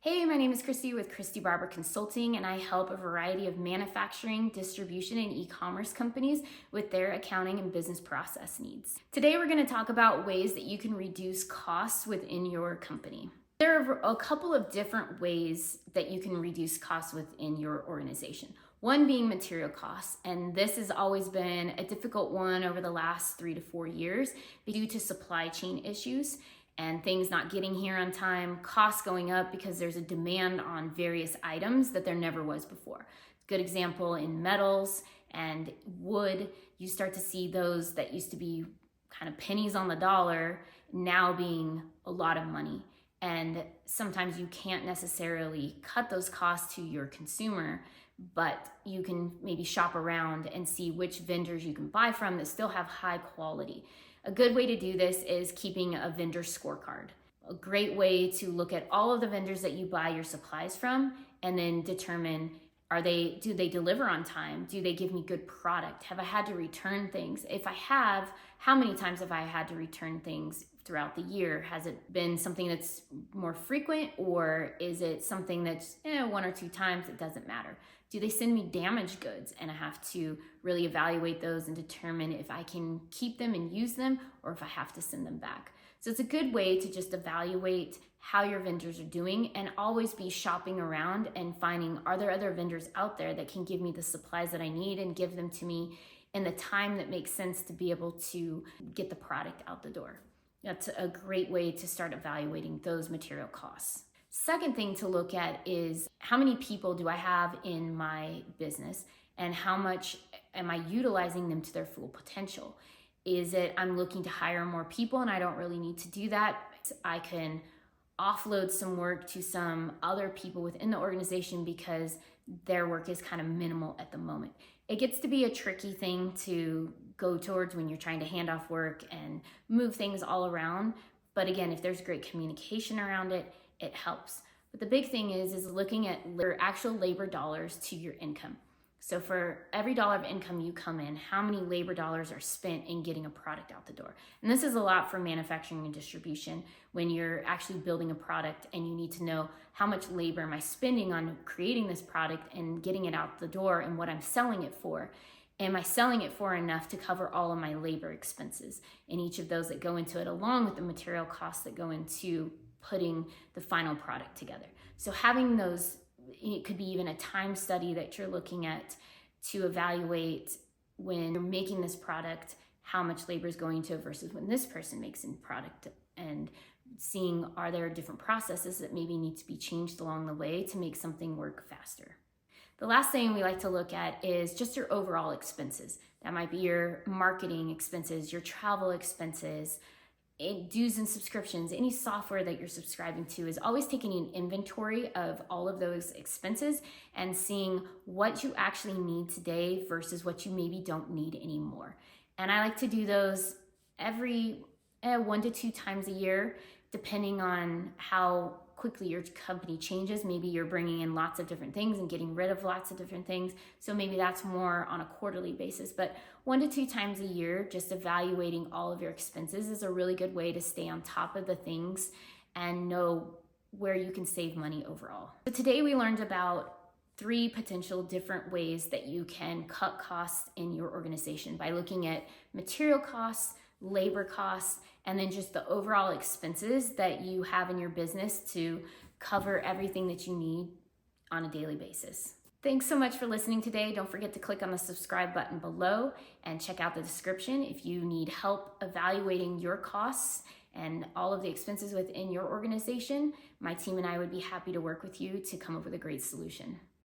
Hey, my name is Kristy with Kristy Barber Consulting, and I help a variety of manufacturing, distribution, and e-commerce companies with their accounting and business process needs. Today, we're going to talk about ways that you can reduce costs within your company. There are a couple of different ways that you can reduce costs within your organization. One being material costs, and this has always been a difficult one over the last 3 to 4 years due to supply chain issues and things not getting here on time, costs going up because there's a demand on various items that there never was before. Good example in metals and wood, you start to see those that used to be kind of pennies on the dollar now being a lot of money. And sometimes you can't necessarily cut those costs to your consumer, but you can maybe shop around and see which vendors you can buy from that still have high quality. A good way to do this is keeping a vendor scorecard. A great way to look at all of the vendors that you buy your supplies from and then determine, do they deliver on time? Do they give me good product? Have I had to return things? If I have, how many times have I had to return things throughout the year? Has it been something that's more frequent, or is it something that's 1 or 2 times? It doesn't matter. Do they send me damaged goods and I have to really evaluate those and determine if I can keep them and use them or if I have to send them back? So it's a good way to just evaluate how your vendors are doing and always be shopping around and finding, are there other vendors out there that can give me the supplies that I need and give them to me in the time that makes sense to be able to get the product out the door. That's a great way to start evaluating those material costs. Second thing to look at is how many people do I have in my business and how much am I utilizing them to their full potential? Is it I'm looking to hire more people and I don't really need to do that? I can offload some work to some other people within the organization because their work is kind of minimal at the moment. It gets to be a tricky thing to go towards when you're trying to hand off work and move things all around. But again, if there's great communication around it, it helps. But the big thing is looking at your actual labor dollars to your income. So for every dollar of income you come in, how many labor dollars are spent in getting a product out the door? And this is a lot for manufacturing and distribution when you're actually building a product and you need to know how much labor am I spending on creating this product and getting it out the door and what I'm selling it for. Am I selling it for enough to cover all of my labor expenses and each of those that go into it, along with the material costs that go into putting the final product together? So having those, it could be even a time study that you're looking at to evaluate when you're making this product, how much labor is going to versus when this person makes a product, and seeing are there different processes that maybe need to be changed along the way to make something work faster. The last thing we like to look at is just your overall expenses. That might be your marketing expenses, your travel expenses, dues and subscriptions, any software that you're subscribing to. Is always taking an inventory of all of those expenses and seeing what you actually need today versus what you maybe don't need anymore. And I like to do those every 1 to 2 times a year, depending on how quickly your company changes. Maybe you're bringing in lots of different things and getting rid of lots of different things. So maybe that's more on a quarterly basis, but 1 to 2 times a year, just evaluating all of your expenses is a really good way to stay on top of the things and know where you can save money overall. So today we learned about 3 potential different ways that you can cut costs in your organization by looking at material costs, labor costs, and then just the overall expenses that you have in your business to cover everything that you need on a daily basis. Thanks so much for listening today. Don't forget to click on the subscribe button below and check out the description if you need help evaluating your costs and all of the expenses within your organization. My team and I would be happy to work with you to come up with a great solution.